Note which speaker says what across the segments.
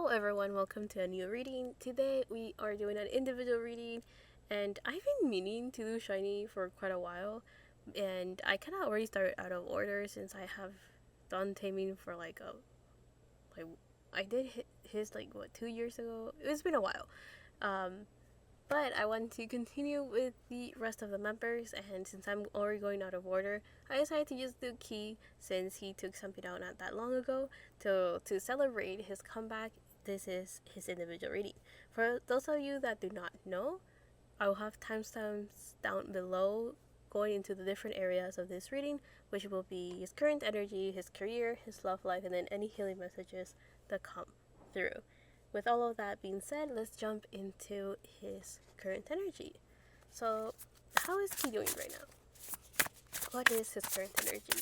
Speaker 1: Hello everyone, welcome to a new reading. Today we are doing an individual reading, and I've been meaning to do SHINee for quite a while, and I kind of already started out of order since I have done taming for like I did his like what 2 years ago. It's been a while, um, but I want to continue with the rest of the members, and since I'm already going out of order, I decided to just do Key since he took something out not that long ago to celebrate his comeback. This is his individual reading. For those of you that do not know, I will have timestamps down below going into the different areas of this reading, which will be his current energy, his career, his love life, and then any healing messages that come through. With all of that being said, let's jump into his current energy. So, how is he doing right now? What is his current energy?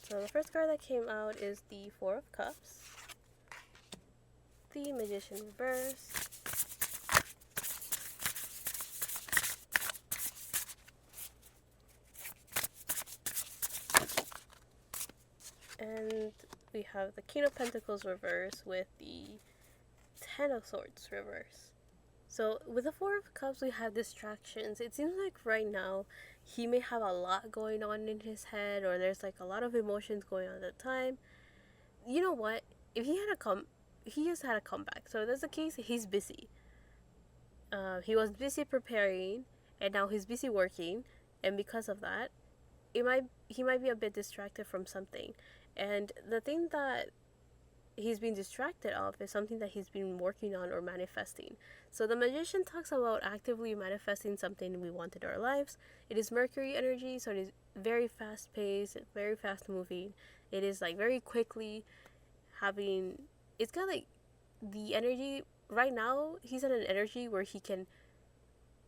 Speaker 1: So the first card that came out is the Four of Cups, the Magician reverse, and we have the King of Pentacles reverse with the Ten of Swords reverse. So with the Four of Cups, we have distractions. It seems like right now he may have a lot going on in his head, or there's like a lot of emotions going on at the time. You know what? If he had he just had a comeback. So if that's the case, he's busy. He was busy preparing, and now he's busy working, and because of that, he might be a bit distracted from something. And the thing that he's been distracted of is something that he's been working on or manifesting. So the Magician talks about actively manifesting something we want in our lives. It is Mercury energy, so it is very fast paced, very fast moving. It is like very quickly having, it's got like the energy right now. He's in an energy where he can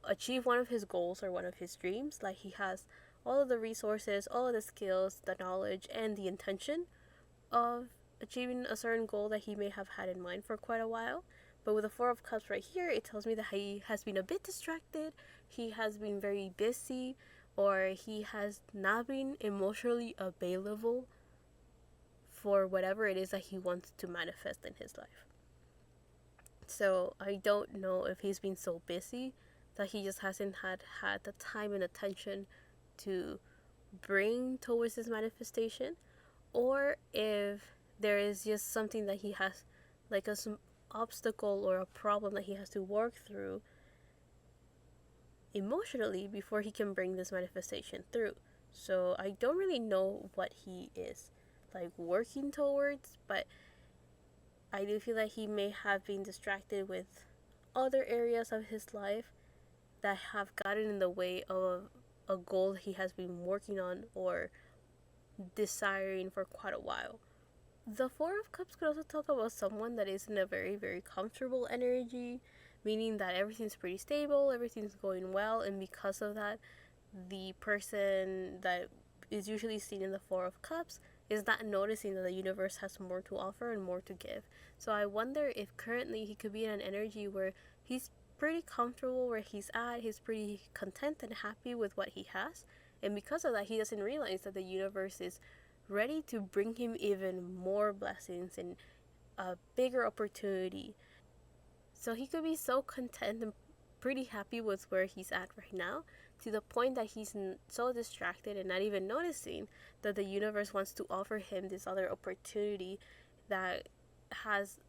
Speaker 1: achieve one of his goals or one of his dreams. Like he has all of the resources, all of the skills, the knowledge, and the intention of achieving a certain goal that he may have had in mind for quite a while. But with the Four of Cups right here, it tells me that he has been a bit distracted, he has been very busy, or he has not been emotionally available for whatever it is that he wants to manifest in his life. So I don't know if he's been so busy that he just hasn't had the time and attention to bring towards his manifestation, or if there is just something that he has, like a obstacle or a problem that he has to work through emotionally before he can bring this manifestation through. So I don't really know what he is like working towards, but I do feel like he may have been distracted with other areas of his life that have gotten in the way of a goal he has been working on or desiring for quite a while. The Four of Cups could also talk about someone that is in a very, very comfortable energy, meaning that everything's pretty stable, everything's going well, and because of that, the person that is usually seen in the Four of Cups is not noticing that the universe has more to offer and more to give. So I wonder if currently he could be in an energy where he's pretty comfortable where he's at, he's pretty content and happy with what he has, and because of that, he doesn't realize that the universe is ready to bring him even more blessings and a bigger opportunity. So he could be so content and pretty happy with where he's at right now, to the point that he's so distracted and not even noticing that the universe wants to offer him this other opportunity that has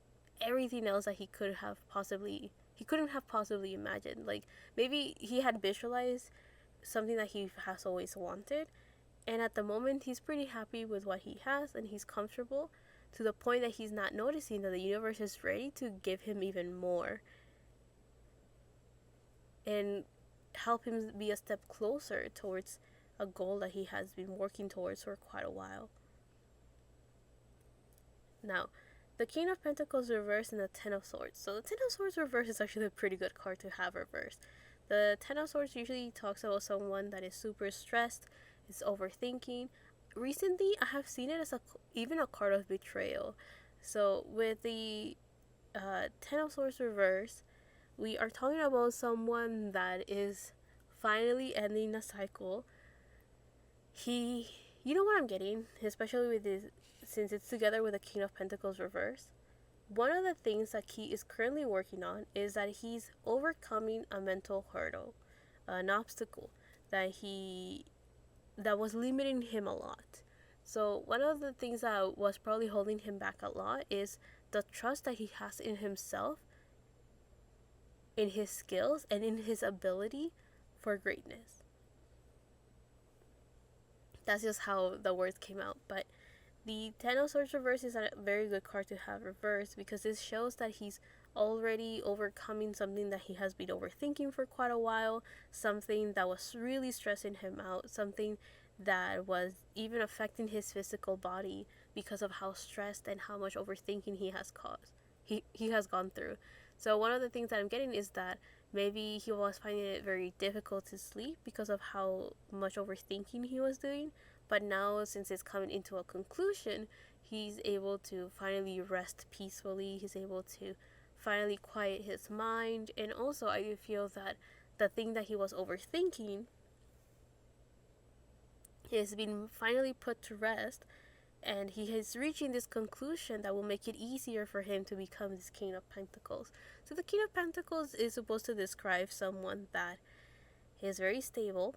Speaker 1: everything else that he couldn't have possibly imagined. Like maybe he had visualized something that he has always wanted, and at the moment he's pretty happy with what he has and he's comfortable, to the point that he's not noticing that the universe is ready to give him even more and help him be a step closer towards a goal that he has been working towards for quite a while. Now, the King of Pentacles reverse and the Ten of Swords. So the Ten of Swords reverse is actually a pretty good card to have reversed. The Ten of Swords usually talks about someone that is super stressed, is overthinking. Recently, I have seen it as even a card of betrayal. So with the Ten of Swords reverse, we are talking about someone that is finally ending a cycle. He, you know what I'm getting, especially with this, since it's together with the King of Pentacles reverse. One of the things that he is currently working on is that he's overcoming a mental hurdle, an obstacle that was limiting him a lot. So one of the things that was probably holding him back a lot is the trust that he has in himself, in his skills, and in his ability for greatness. That's just how the words came out. But the Ten of Swords reverse is a very good card to have reversed, because this shows that he's already overcoming something that he has been overthinking for quite a while, something that was really stressing him out, something that was even affecting his physical body because of how stressed and how much overthinking he has caused. He has gone through. So one of the things that I'm getting is that maybe he was finding it very difficult to sleep because of how much overthinking he was doing. But now, since it's coming into a conclusion, he's able to finally rest peacefully. He's able to finally quiet his mind. And also, I do feel that the thing that he was overthinking has been finally put to rest. And he is reaching this conclusion that will make it easier for him to become this King of Pentacles. So the King of Pentacles is supposed to describe someone that is very stable,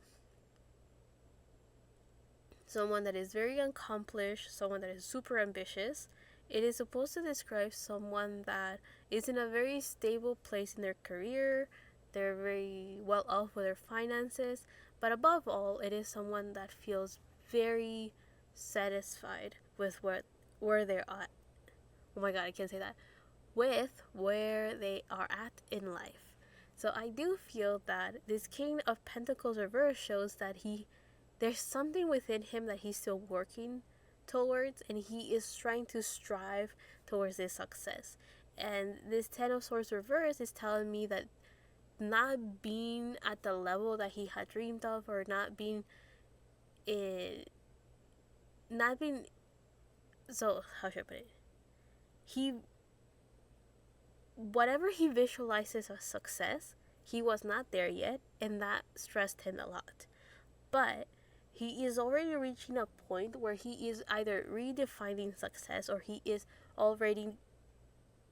Speaker 1: someone that is very accomplished, someone that is super ambitious. It is supposed to describe someone that is in a very stable place in their career. They're very well off with their finances. But above all, it is someone that feels very satisfied with where they're at. Oh my god, I can't say that. With where they are at in life. So I do feel that this King of Pentacles reverse shows that there's something within him that he's still working towards, and he is trying to strive towards this success. And this Ten of Swords reverse is telling me that not being at the level that he had dreamed of, or not being so how should I put it? Whatever he visualizes as success, he was not there yet, and that stressed him a lot. But he is already reaching a point where he is either redefining success, or he is already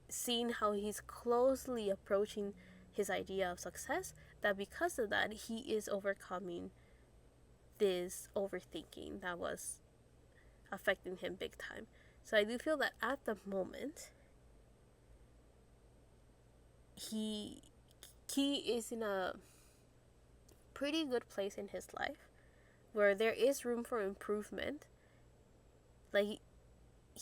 Speaker 1: seeing how he's closely approaching his idea of success, that because of that, he is overcoming this overthinking that was affecting him big time. So I do feel that at the moment, he is in a pretty good place in his life where there is room for improvement. Like,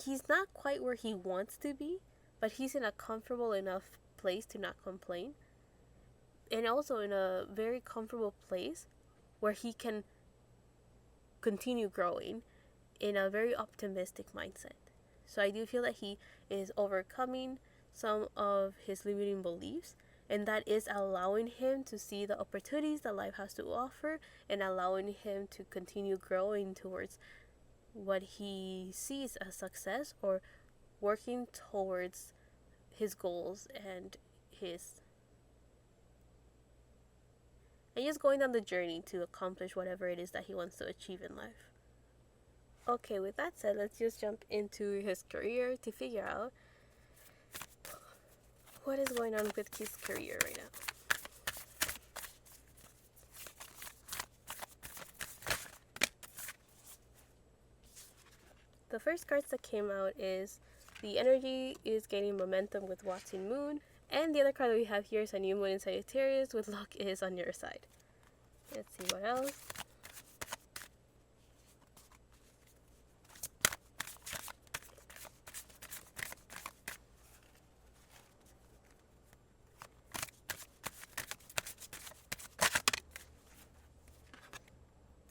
Speaker 1: he's not quite where he wants to be, but he's in a comfortable enough place to not complain, and also in a very comfortable place where he can continue growing in a very optimistic mindset. So I do feel that he is overcoming some of his limiting beliefs, and that is allowing him to see the opportunities that life has to offer, and allowing him to continue growing towards what he sees as success, or working towards his goals and just going on the journey to accomplish whatever it is that he wants to achieve in life. Okay, with that said, let's just jump into his career to figure out what is going on with his career right now. The first cards that came out is the energy is gaining momentum with Watching Moon, and the other card that we have here is a new moon in Sagittarius with luck is on your side. Let's see what else.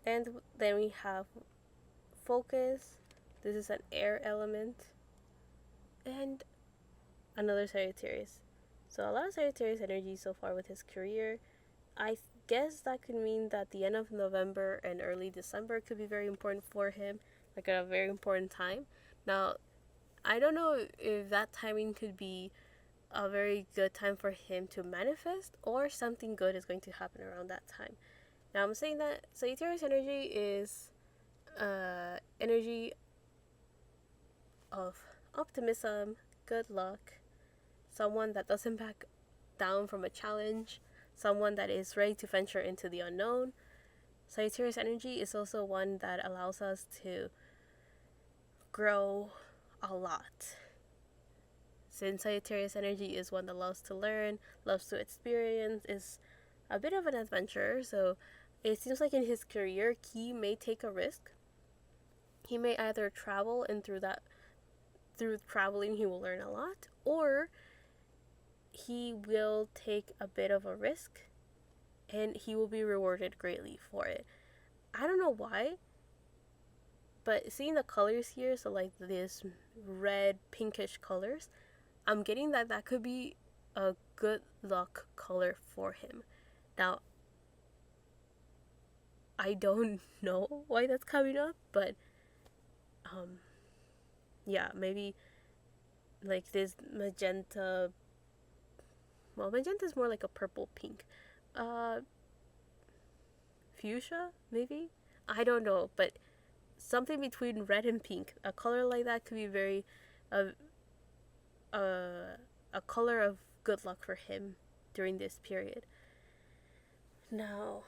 Speaker 1: And then we have focus. This is an air element. And another Sagittarius. So a lot of Sagittarius energy so far with his career. I guess that could mean that the end of November and early December could be very important for him, like at a very important time. Now, I don't know if that timing could be a very good time for him to manifest, or something good is going to happen around that time. Now I'm saying that Sagittarius energy is energy of optimism, good luck, someone that doesn't back down from a challenge, someone that is ready to venture into the unknown. Sagittarius energy is also one that allows us to grow a lot. Since Sagittarius energy is one that loves to learn, loves to experience, is a bit of an adventurer, so it seems like in his career, he may take a risk. He may either travel, and through traveling, he will learn a lot, or he will take a bit of a risk and he will be rewarded greatly for it. I don't know why, but seeing the colors here, so like this red, pinkish colors, I'm getting that that could be a good luck color for him. Now, I don't know why that's coming up, but yeah, maybe like this magenta. Well, magenta is more like a purple pink. Fuchsia, maybe? I don't know, but something between red and pink. A color like that could be very uh, a color of good luck for him during this period. Now,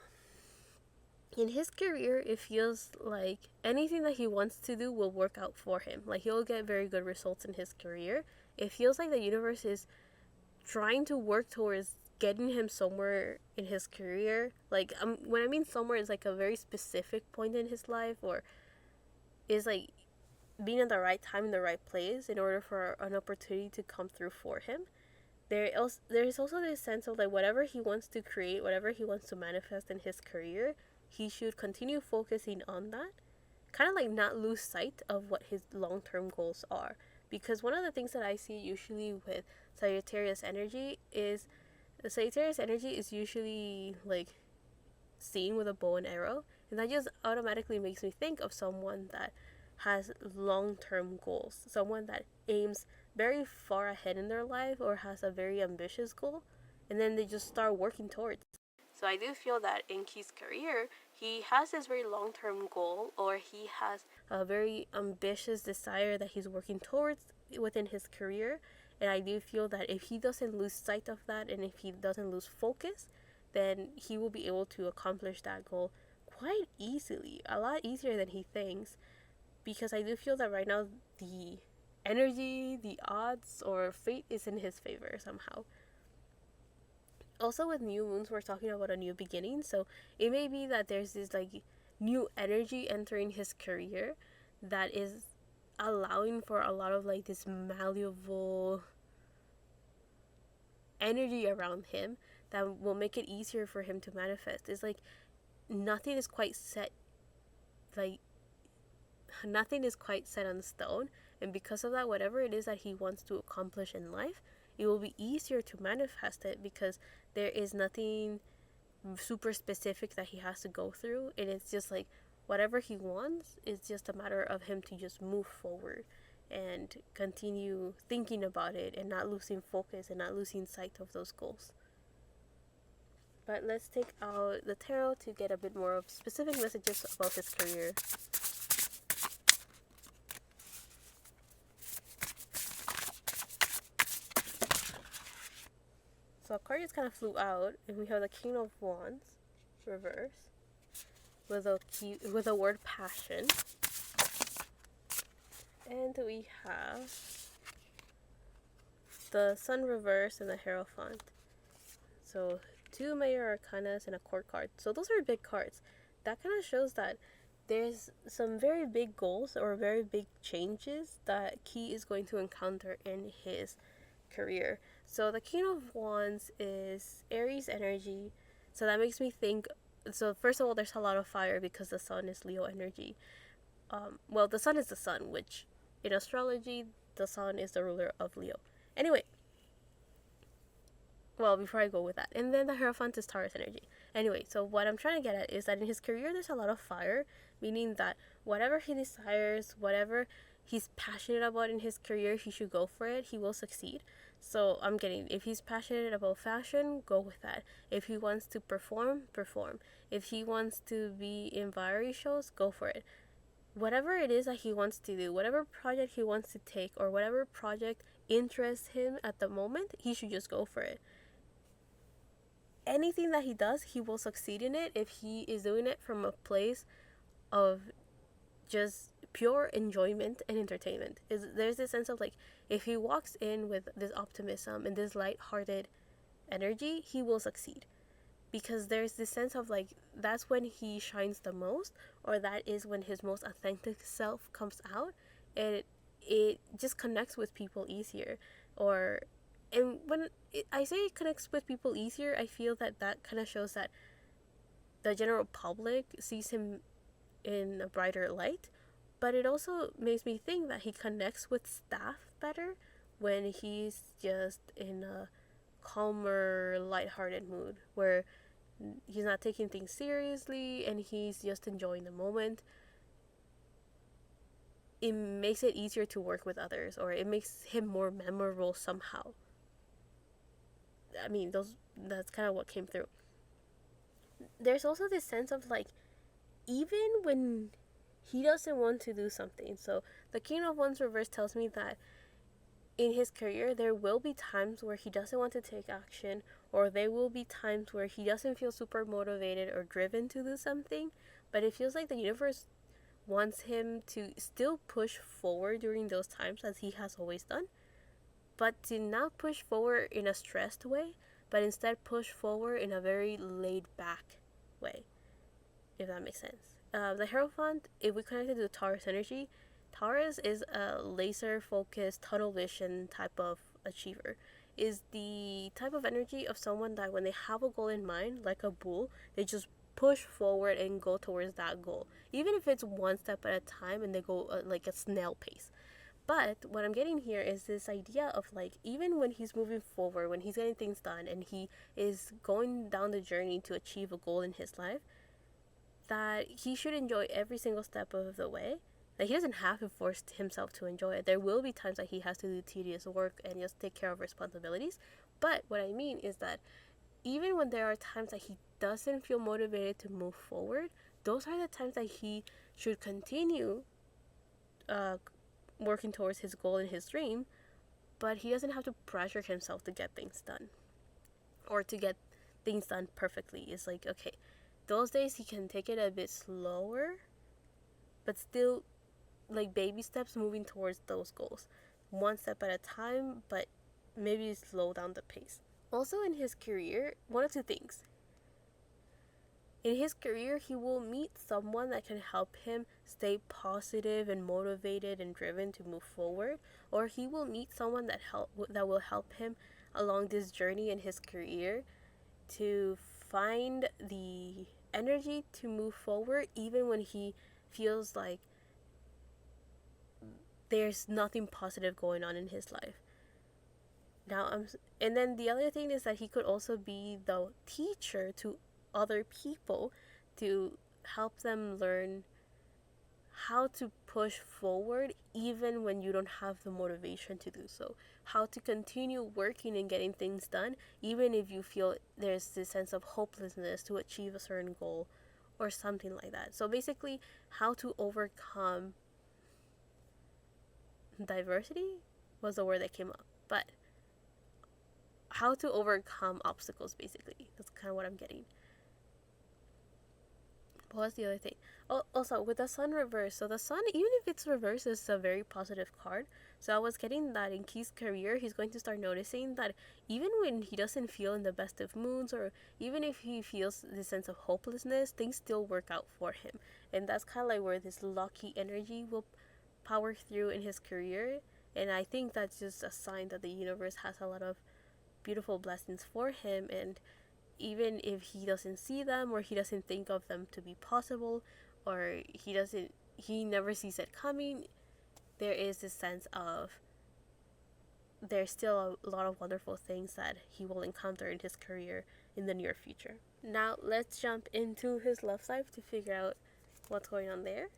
Speaker 1: in his career, it feels like anything that he wants to do will work out for him. Like, he'll get very good results in his career. It feels like the universe is trying to work towards getting him somewhere in his career. Like, when I mean somewhere, it's like a very specific point in his life, or is like being at the right time in the right place in order for an opportunity to come through for him. There is also this sense of like whatever he wants to create, whatever he wants to manifest in his career, he should continue focusing on that. Kind of like not lose sight of what his long-term goals are. Because one of the things that I see usually with Sagittarius energy is the Sagittarius energy is usually like seen with a bow and arrow, and that just automatically makes me think of someone that has long-term goals, someone that aims very far ahead in their life or has a very ambitious goal, and then they just start working towards. So I do feel that in his career, he has this very long-term goal, or he has a very ambitious desire that he's working towards within his career. And I do feel that if he doesn't lose sight of that, and if he doesn't lose focus, then he will be able to accomplish that goal quite easily, a lot easier than he thinks. Because I do feel that right now the energy, the odds, or fate is in his favor somehow. Also, with new moons, we're talking about a new beginning, so it may be that there's this like new energy entering his career that is allowing for a lot of like this malleable energy around him that will make it easier for him to manifest. It's like nothing is quite set, like nothing is quite set on stone, and because of that, whatever it is that he wants to accomplish in life, it will be easier to manifest it because there is nothing super specific that he has to go through, and it's just like whatever he wants, it's just a matter of him to just move forward and continue thinking about it and not losing focus and not losing sight of those goals. But let's take out the tarot to get a bit more of specific messages about his career. So a card just kind of flew out, and we have the King of Wands, reverse, with a word passion, and we have the Sun reverse and the Hierophant. So 2 Major Arcanas and a court card. So those are big cards. That kind of shows that there's some very big goals or very big changes that Key is going to encounter in his career. So the King of Wands is Aries energy. So that makes me think, so first of all, there's a lot of fire because the sun is Leo energy. Well, the sun is the sun, which in astrology, the sun is the ruler of Leo. Anyway, well, before I go with that, and then the Hierophant is Taurus energy. Anyway, so what I'm trying to get at is that in his career, there's a lot of fire, meaning that whatever he desires, whatever he's passionate about in his career, he should go for it. He will succeed. So I'm getting, if he's passionate about fashion, go with that. If he wants to perform, perform. If he wants to be in variety shows, go for it. Whatever it is that he wants to do, whatever project he wants to take, or whatever project interests him at the moment, he should just go for it. Anything that he does, he will succeed in it if he is doing it from a place of just pure enjoyment and entertainment. There's this sense of like, if he walks in with this optimism and this light-hearted energy, he will succeed, because there's this sense of like, that's when he shines the most, or that is when his most authentic self comes out, and it just connects with people easier. Or, and when I say it connects with people easier, I feel that that kind of shows that the general public sees him in a brighter light, but it also makes me think that he connects with staff better when he's just in a calmer, lighthearted mood, where he's not taking things seriously and he's just enjoying the moment. It makes it easier to work with others, or it makes him more memorable somehow. I mean, that's kind of what came through. There's also this sense of like, even when he doesn't want to do something. So the King of Wands reverse tells me that in his career, there will be times where he doesn't want to take action, or there will be times where he doesn't feel super motivated or driven to do something, but it feels like the universe wants him to still push forward during those times, as he has always done, but to not push forward in a stressed way, but instead push forward in a very laid back way, if that makes sense. The Hierophant, if we connect it to Taurus energy, Taurus is a laser focused, tunnel vision type of achiever. Is the type of energy of someone that when they have a goal in mind, like a bull, they just push forward and go towards that goal, even if it's one step at a time, and they go like a snail pace. But what I'm getting here is this idea of like, even when he's moving forward, when he's getting things done, and he is going down the journey to achieve a goal in his life, that he should enjoy every single step of the way. That he doesn't have to force himself to enjoy it. There will be times that he has to do tedious work and just take care of responsibilities. But what I mean is that even when there are times that he doesn't feel motivated to move forward, those are the times that he should continue working towards his goal and his dream, but he doesn't have to pressure himself to get things done, or to get things done perfectly. It's like, okay, those days he can take it a bit slower, but still like baby steps moving towards those goals, one step at a time, but maybe slow down the pace. Also in his career, one of two things. In his career, he will meet someone that can help him stay positive and motivated and driven to move forward, or he will meet someone that will help him along this journey in his career to find the energy to move forward, even when he feels like there's nothing positive going on in his life. And then the other thing is that he could also be the teacher to other people, to help them learn how to push forward even when you don't have the motivation to do so. How to continue working and getting things done even if you feel there's this sense of hopelessness to achieve a certain goal or something like that. So basically, how to overcome diversity was the word that came up, but how to overcome obstacles, basically. That's kind of what I'm getting. What was the other thing? Oh, also with the sun reverse. So the sun, even if it's reversed, is a very positive card. So I was getting that in Key's career, he's going to start noticing that even when he doesn't feel in the best of moods, or even if he feels this sense of hopelessness, things still work out for him. And that's kind of like where this lucky energy will power through in his career. And I think that's just a sign that the universe has a lot of beautiful blessings for him. And even if he doesn't see them, or he doesn't think of them to be possible, or he never sees it coming, there is this sense of there's still a lot of wonderful things that he will encounter in his career in the near future. Now let's jump into his love life to figure out what's going on there.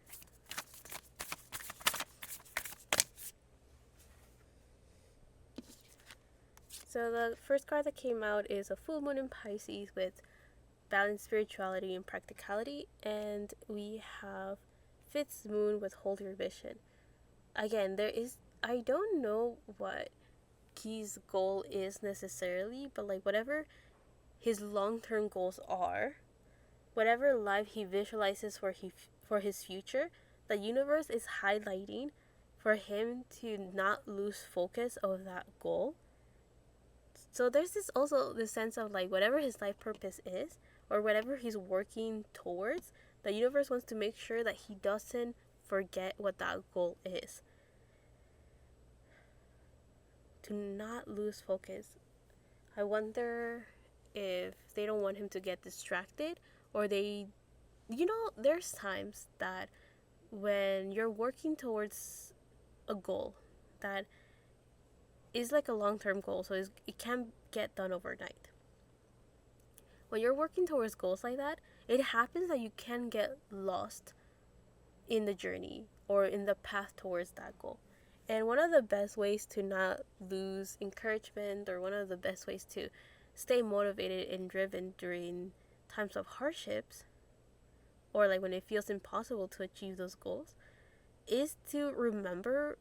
Speaker 1: So the first card that came out is a full moon in Pisces with balanced spirituality and practicality, and we have fifth moon with hold your vision. Again, I don't know what Key's goal is necessarily, but like whatever his long-term goals are, whatever life he visualizes for his future, the universe is highlighting for him to not lose focus of that goal. So there's this sense of like whatever his life purpose is, or whatever he's working towards, the universe wants to make sure that he doesn't forget what that goal is. To not lose focus. I wonder if they don't want him to get distracted, or there's times that when you're working towards a goal that is like a long-term goal, so it can't get done overnight. When you're working towards goals like that, it happens that you can get lost in the journey or in the path towards that goal. And one of the best ways to not lose encouragement, or one of the best ways to stay motivated and driven during times of hardships, or like when it feels impossible to achieve those goals, is to remember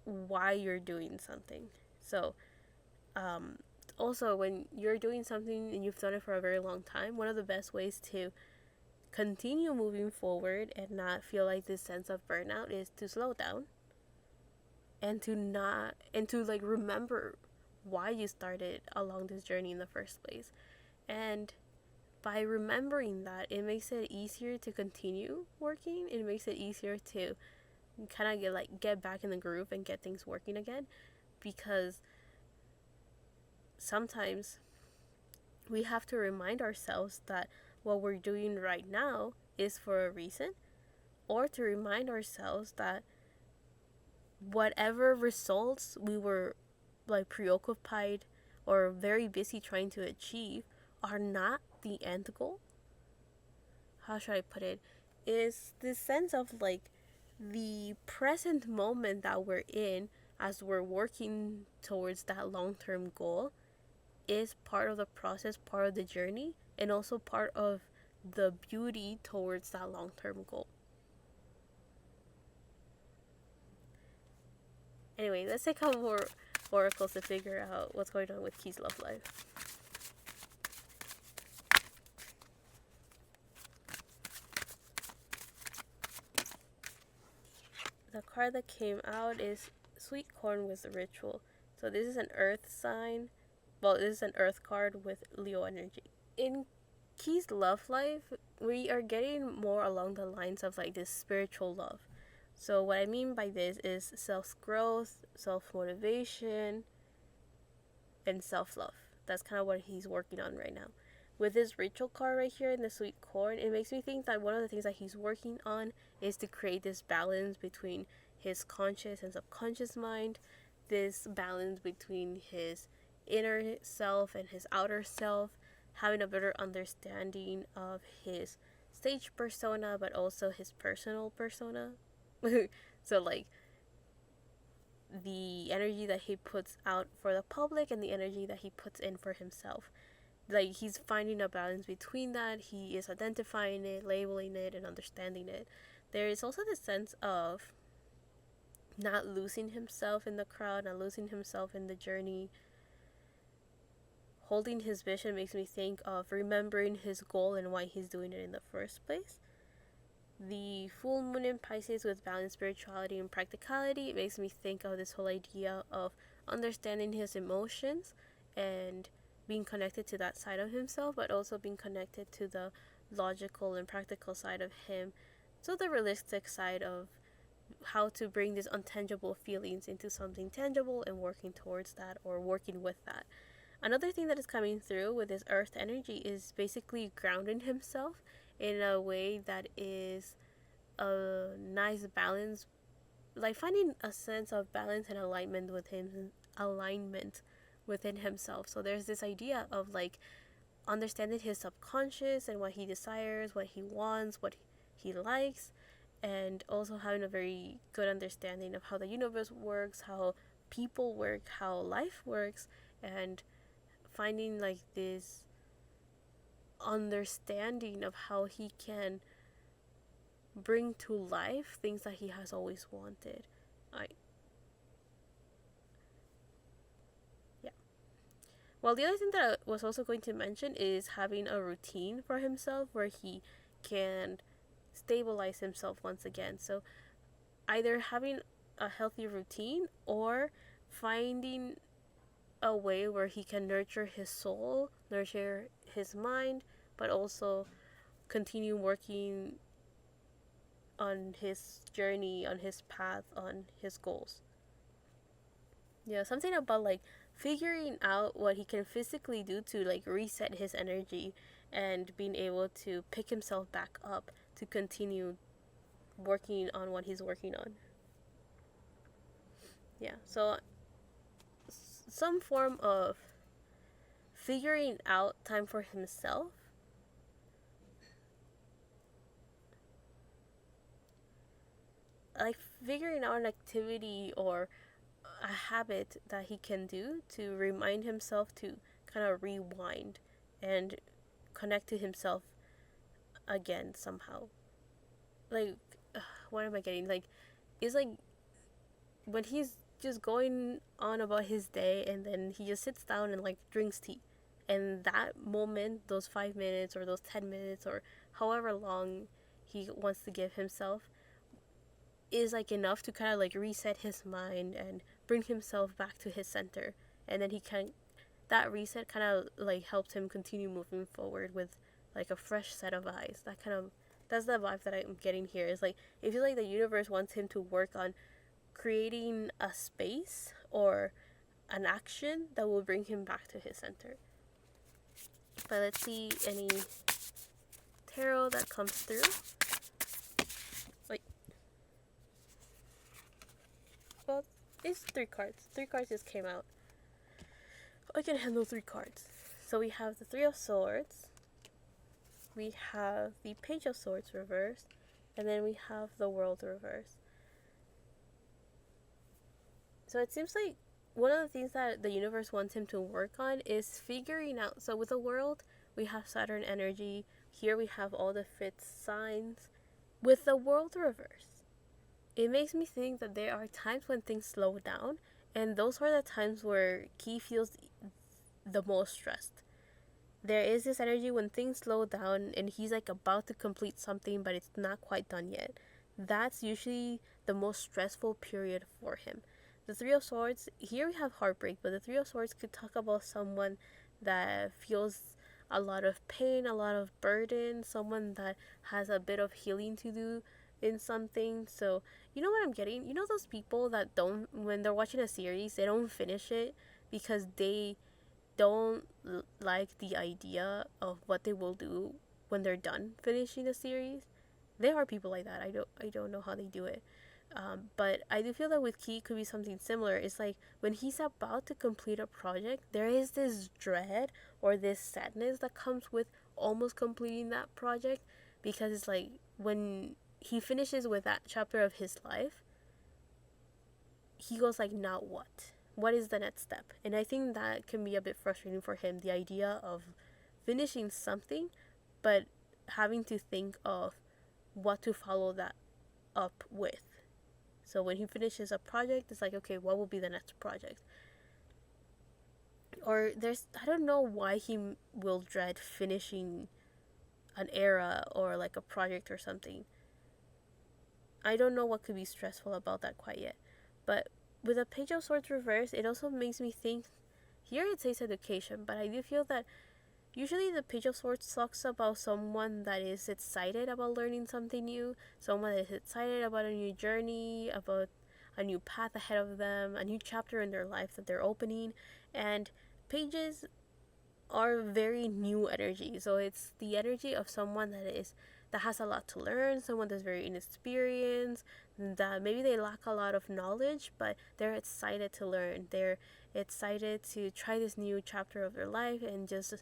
Speaker 1: why you're doing something. So, also when you're doing something and you've done it for a very long time, one of the best ways to continue moving forward and not feel like this sense of burnout is to slow down and to like remember why you started along this journey in the first place. And by remembering that, it makes it easier to continue working. It makes it easier to kind of get back in the groove and get things working again, because sometimes we have to remind ourselves that what we're doing right now is for a reason, or to remind ourselves that whatever results we were like preoccupied or very busy trying to achieve are not the end goal. How should I put it? Is this sense of like the present moment that we're in as we're working towards that long-term goal is part of the process, part of the journey, and also part of the beauty towards that long-term goal. Anyway, let's take out more oracles to figure out what's going on with Key's love life. The card that came out is Sweet Corn with Ritual. So this is an earth sign. Well, this is an earth card with Leo energy. In Key's love life, we are getting more along the lines of like this spiritual love. So what I mean by this is self-growth, self-motivation, and self-love. That's kind of what he's working on right now. With this ritual card right here in the Sweet Corn, it makes me think that one of the things that he's working on is to create this balance between his conscious and subconscious mind, this balance between his inner self and his outer self, having a better understanding of his stage persona, but also his personal persona. So like the energy that he puts out for the public and the energy that he puts in for himself. Like he's finding a balance between that. He is identifying it, labeling it, and understanding it. There is also this sense of not losing himself in the crowd, not losing himself in the journey. Holding his vision makes me think of remembering his goal and why he's doing it in the first place. The full moon in Pisces with balanced spirituality and practicality, it makes me think of this whole idea of understanding his emotions and being connected to that side of himself, but also being connected to the logical and practical side of him. So the realistic side of how to bring these untangible feelings into something tangible and working towards that or working with that. Another thing that is coming through with this earth energy is basically grounding himself in a way that is a nice balance, like finding a sense of balance and alignment within himself. So there's this idea of like understanding his subconscious and what he desires, what he wants, what he likes, and also having a very good understanding of how the universe works, how people work, how life works, and finding like this understanding of how he can bring to life things that he has always wanted. I Yeah. Well, the other thing that I was also going to mention is having a routine for himself where he can stabilize himself once again. So either having a healthy routine or finding a way where he can nurture his soul, nurture his mind, but also continue working on his journey, on his path, on his goals. Yeah, something about like figuring out what he can physically do to like reset his energy and being able to pick himself back up to continue working on what he's working on. Yeah, so some form of figuring out time for himself, like figuring out an activity or a habit that he can do to remind himself to kind of rewind and connect to himself again somehow. Like, what am I getting? Like, it's like when he's just going on about his day and then he just sits down and like drinks tea. And that moment, those 5 minutes or those 10 minutes or however long he wants to give himself, is like enough to kind of like reset his mind and bring himself back to his center. And then he can, that reset kind of like helps him continue moving forward with like a fresh set of eyes. That kind of, that's the vibe that I'm getting here. Is like it feels like the universe wants him to work on creating a space or an action that will bring him back to his center. But let's see any tarot that comes through. Wait. Well, it's 3 cards. 3 cards just came out. I can handle 3 cards. So we have the Three of Swords, we have the Page of Swords reversed, and then we have the World reversed. So it seems like one of the things that the universe wants him to work on is figuring out. So with the World, we have Saturn energy. Here we have all the fifth signs. With the World reversed, it makes me think that there are times when things slow down, and those are the times where Key feels the most stressed. There is this energy when things slow down and he's like about to complete something but it's not quite done yet. That's usually the most stressful period for him. The Three of Swords, here we have heartbreak, but the Three of Swords could talk about someone that feels a lot of pain, a lot of burden, someone that has a bit of healing to do in something. So, you know what I'm getting? You know those people that don't, when they're watching a series, they don't finish it because they don't like the idea of what they will do when they're done finishing the series. There are people like that. I don't know how they do it. But I do feel that with Key could be something similar. It's like when he's about to complete a project, there is this dread or this sadness that comes with almost completing that project, because it's like when he finishes with that chapter of his life, he goes like, now what? What is the next step? And I think that can be a bit frustrating for him, the idea of finishing something but having to think of what to follow that up with. So when he finishes a project, it's like, okay, what will be the next project? Or I don't know why he will dread finishing an era or like a project or something. I don't know what could be stressful about that quite yet. But with a Page of Swords reverse, it also makes me think, here it says education, but I do feel that usually the Page of Swords talks about someone that is excited about learning something new, someone that is excited about a new journey, about a new path ahead of them, a new chapter in their life that they're opening. And pages are very new energy. So it's the energy of someone that has a lot to learn, someone that's very inexperienced, that maybe they lack a lot of knowledge, but they're excited to learn. They're excited to try this new chapter of their life and just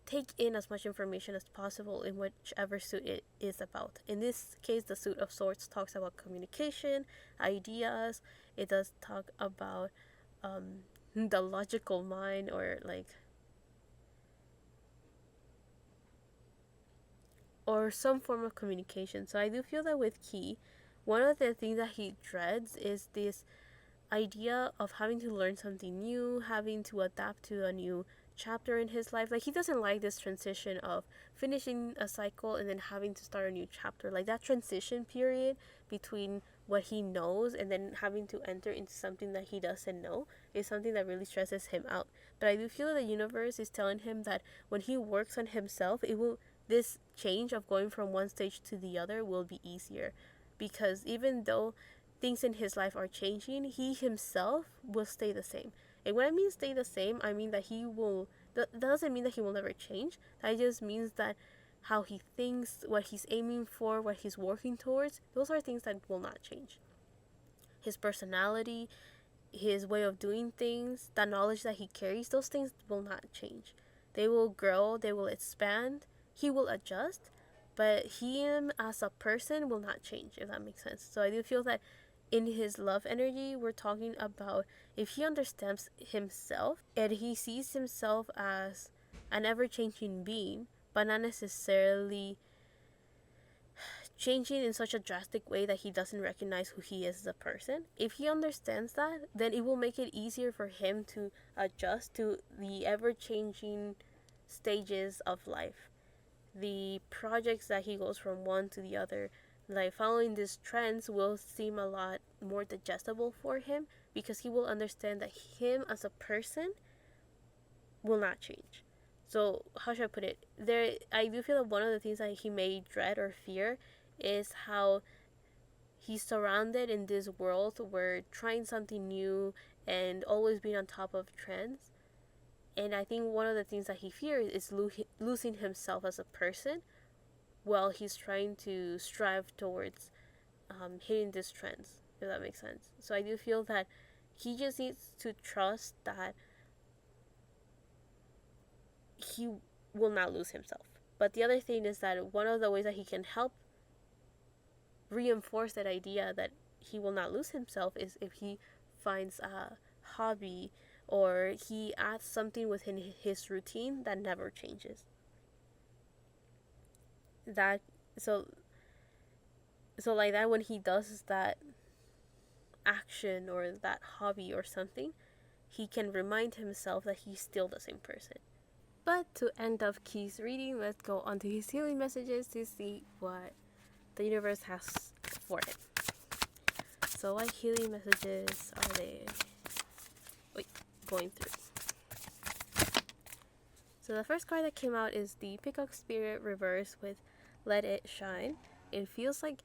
Speaker 1: take in as much information as possible in whichever suit it is about. In this case, the Suit of Swords talks about communication, ideas. It does talk about the logical mind, or like, or some form of communication. So I do feel that with Key, one of the things that he dreads is this idea of having to learn something new, having to adapt to a new chapter in his life. Like, he doesn't like this transition of finishing a cycle and then having to start a new chapter. Like, that transition period between what he knows and then having to enter into something that he doesn't know is something that really stresses him out. But I do feel that the universe is telling him that when he works on himself, it will, this change of going from one stage to the other will be easier, because even though things in his life are changing, he himself will stay the same. And when I mean stay the same, I mean that he will, that doesn't mean that he will never change. That just means that how he thinks, what he's aiming for, what he's working towards, those are things that will not change. His personality, his way of doing things, the knowledge that he carries, those things will not change. They will grow, they will expand, he will adjust, but him as a person will not change, if that makes sense. So I do feel that in his love energy, we're talking about if he understands himself and he sees himself as an ever changing being, but not necessarily changing in such a drastic way that he doesn't recognize who he is as a person. If he understands that, then it will make it easier for him to adjust to the ever changing stages of life, the projects that he goes from one to the other. Like, following these trends will seem a lot more digestible for him, because he will understand that him as a person will not change. So how should I put it? I do feel that one of the things that he may dread or fear is how he's surrounded in this world where trying something new and always being on top of trends. And I think one of the things that he fears is losing himself as a person while he's trying to strive towards hitting these trends, if that makes sense. So I do feel that he just needs to trust that he will not lose himself. But the other thing is that one of the ways that he can help reinforce that idea that he will not lose himself is if he finds a hobby or he adds something within his routine that never changes. That so so like that, when he does that action or that hobby or something, he can remind himself that he's still the same person. But to end off Key's reading, let's go on to his healing messages to see what the universe has for him. So what healing messages are they going through? So the first card that came out is the Peacock Spirit reverse with Let It Shine. It feels like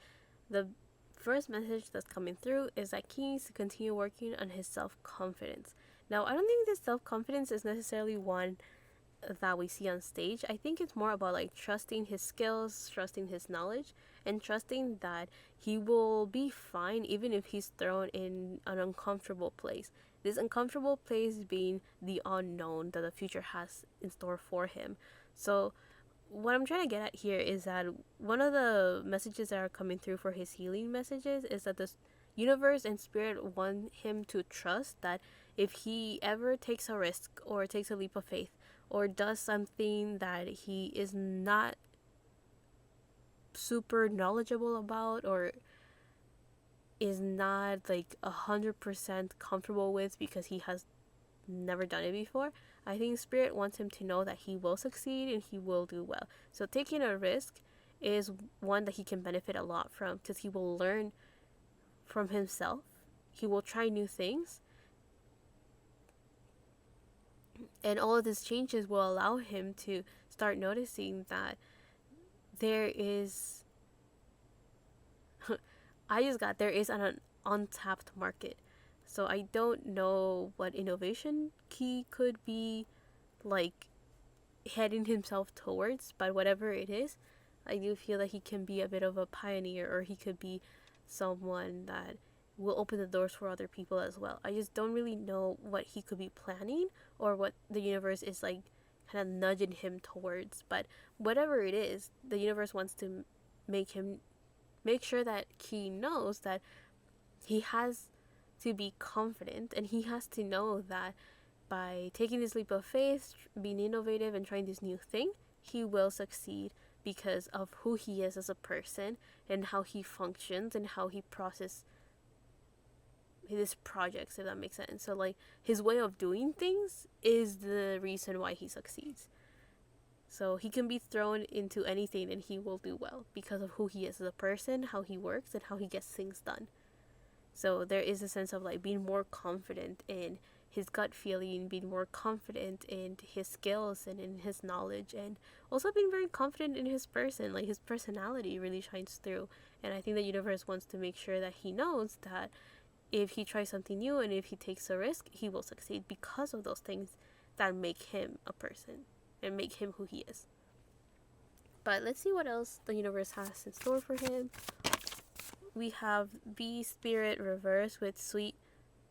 Speaker 1: the first message that's coming through is that he needs to continue working on his self-confidence. Now, I don't think this self-confidence is necessarily one that we see on stage. I think it's more about like trusting his skills, trusting his knowledge, and trusting that he will be fine even if he's thrown in an uncomfortable place. This uncomfortable place being the unknown that the future has in store for him. So what I'm trying to get at here is that one of the messages that are coming through for his healing messages is that the universe and spirit want him to trust that if he ever takes a risk or takes a leap of faith or does something that he is not super knowledgeable about or is not like 100% comfortable with because he has never done it before, I think spirit wants him to know that he will succeed and he will do well. So taking a risk is one that he can benefit a lot from, because he will learn from himself, he will try new things, and all of these changes will allow him to start noticing that there is there is an untapped market. So I don't know what innovation he could be like heading himself towards, but whatever it is, I do feel that he can be a bit of a pioneer, or he could be someone that will open the doors for other people as well. I just don't really know what he could be planning or what the universe is like kind of nudging him towards. But whatever it is, the universe wants to make sure that he knows that he has to be confident, and he has to know that by taking this leap of faith, being innovative, and trying this new thing, he will succeed because of who he is as a person and how he functions and how he processes his projects, if that makes sense. So like his way of doing things is the reason why he succeeds. So he can be thrown into anything and he will do well because of who he is as a person, how he works, and how he gets things done. So there is a sense of like being more confident in his gut feeling, being more confident in his skills and in his knowledge, and also being very confident in his person. Like his personality really shines through. And I think the universe wants to make sure that he knows that if he tries something new and if he takes a risk, he will succeed because of those things that make him a person and make him who he is. But let's see what else the universe has in store for him. We have Bee Spirit reverse with sweet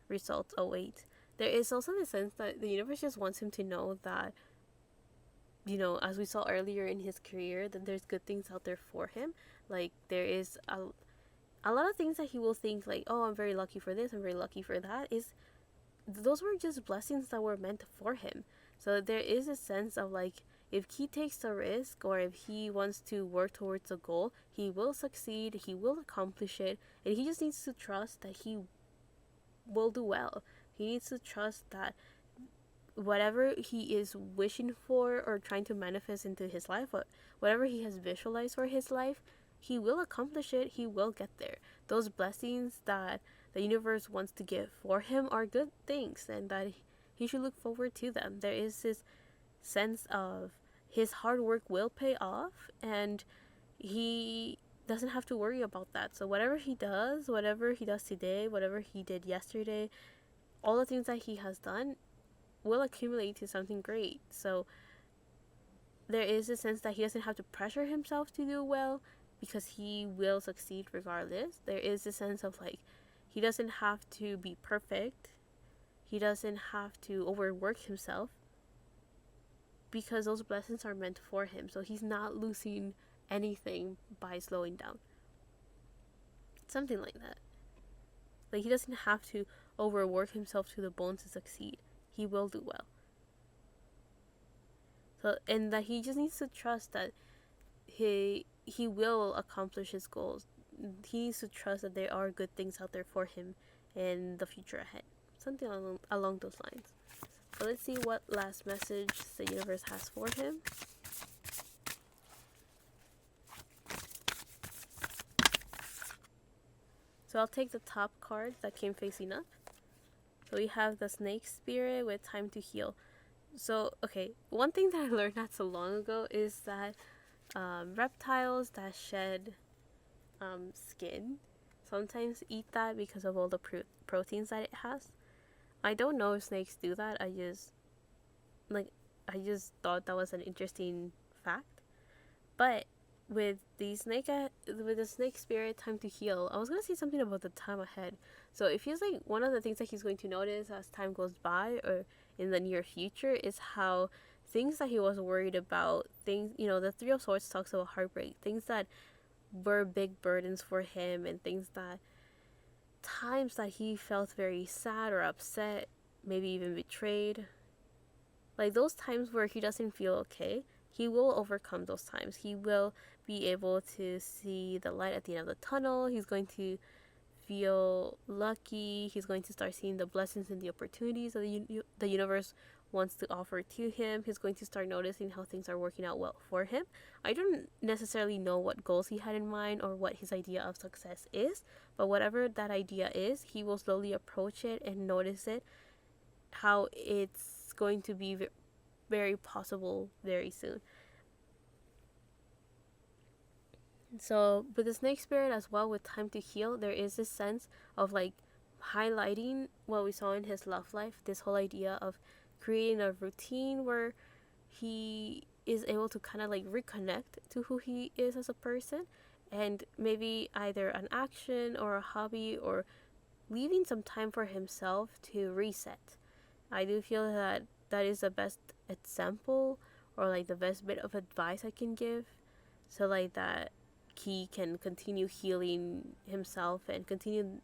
Speaker 1: results await. There is also the sense that the universe just wants him to know that, you know, as we saw earlier in his career, that there's good things out there for him. Like there is a lot of things that he will think like, oh, I'm very lucky for this, I'm very lucky for that, is those were just blessings that were meant for him. So there is a sense of like, if he takes a risk or if he wants to work towards a goal, he will succeed, he will accomplish it, and he just needs to trust that he will do well. He needs to trust that whatever he is wishing for or trying to manifest into his life, whatever he has visualized for his life, he will accomplish it, he will get there. Those blessings that the universe wants to give for him are good things, and that he should look forward to them. There is this sense of his hard work will pay off, and he doesn't have to worry about that. So whatever he does today, whatever he did yesterday, all the things that he has done will accumulate to something great. So there is a sense that he doesn't have to pressure himself to do well because he will succeed regardless. There is a sense of like, he doesn't have to be perfect. He doesn't have to overwork himself because those blessings are meant for him. So he's not losing anything by slowing down. Something like that. Like he doesn't have to overwork himself to the bone to succeed. He will do well. So, and that he just needs to trust that he will accomplish his goals. He needs to trust that there are good things out there for him in the future ahead. Something along those lines. So let's see what last message the universe has for him. So I'll take the top card that came facing up. So we have the Snake Spirit with time to heal. So, okay, one thing that I learned not so long ago is that reptiles that shed skin sometimes eat that because of all the proteins that it has. I don't know if snakes do that. I just thought that was an interesting fact. But with the snake spirit time to heal, I was gonna say something about the time ahead. So it feels like one of the things that he's going to notice as time goes by or in the near future is how things that he was worried about, things, you know, the Three of Swords talks about heartbreak, things that were big burdens for him, and things that times that he felt very sad or upset, maybe even betrayed, like those times where he doesn't feel okay, he will overcome those times. He will be able to see the light at the end of the tunnel. He's going to feel lucky. He's going to start seeing the blessings and the opportunities that the universe wants to offer to him. He's going to start noticing how things are working out well for him. I don't necessarily know what goals he had in mind or what his idea of success is, but whatever that idea is, he will slowly approach it and notice it, how it's going to be very possible very soon. So with the snake spirit as well, with time to heal, there is this sense of like highlighting what we saw in his love life, this whole idea of creating a routine where he is able to kind of like reconnect to who he is as a person, and maybe either an action or a hobby or leaving some time for himself to reset. I do feel that that is the best example or like the best bit of advice I can give, so like that he can continue healing himself and continue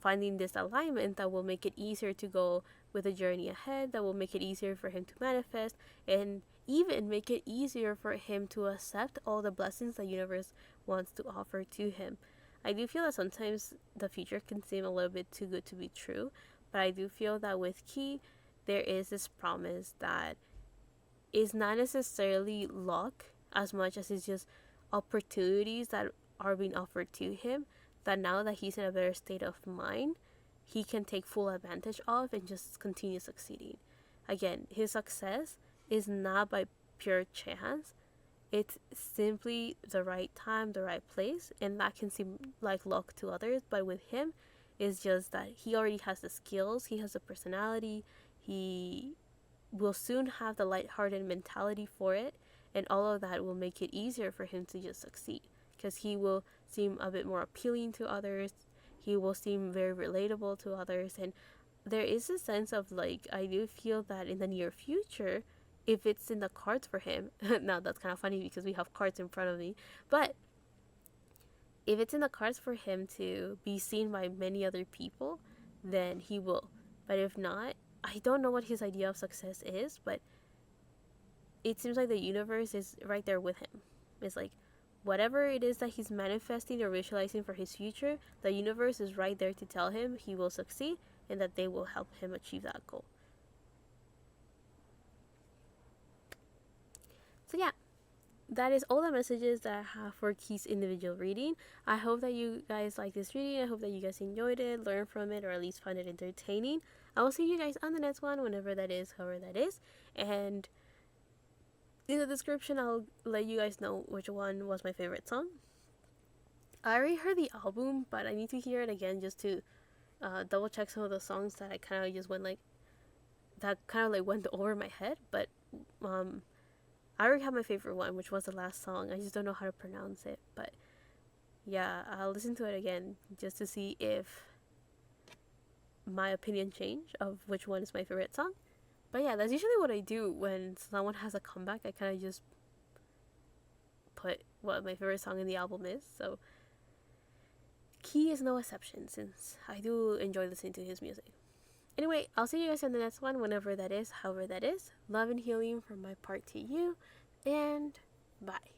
Speaker 1: finding this alignment that will make it easier to go with the journey ahead, that will make it easier for him to manifest, and even make it easier for him to accept all the blessings the universe wants to offer to him. I do feel that sometimes the future can seem a little bit too good to be true, but I do feel that with Key, there is this promise that is not necessarily luck as much as it's just opportunities that are being offered to him, that now that he's in a better state of mind, he can take full advantage of and just continue succeeding. Again, his success is not by pure chance. It's simply the right time, the right place, and that can seem like luck to others, but with him, it's just that he already has the skills, he has the personality, he will soon have the lighthearted mentality for it, and all of that will make it easier for him to just succeed, because he will seem a bit more appealing to others, he will seem very relatable to others, and there is a sense of like, I do feel that in the near future, if it's in the cards for him, now that's kind of funny because we have cards in front of me, but if it's in the cards for him to be seen by many other people, then he will. But if not, I don't know what his idea of success is, but it seems like the universe is right there with him. It's like whatever it is that he's manifesting or visualizing for his future, the universe is right there to tell him he will succeed and that they will help him achieve that goal. So yeah, that is all the messages that I have for Key's individual reading. I hope that you guys like this reading. I hope that you guys enjoyed it, learned from it, or at least found it entertaining. I will see you guys on the next one, whenever that is, however that is. And in the description, I'll let you guys know which one was my favorite song. I already heard the album, but I need to hear it again just to double check some of the songs that I kind of just went like, that kind of like went over my head. But I already have my favorite one, which was the last song. I just don't know how to pronounce it. But yeah, I'll listen to it again just to see if my opinion changed of which one is my favorite song. But yeah, that's usually what I do when someone has a comeback. I kind of just put what my favorite song in the album is. So Key is no exception, since I do enjoy listening to his music. Anyway, I'll see you guys in the next one, whenever that is, however that is. Love and healing from my part to you, and bye.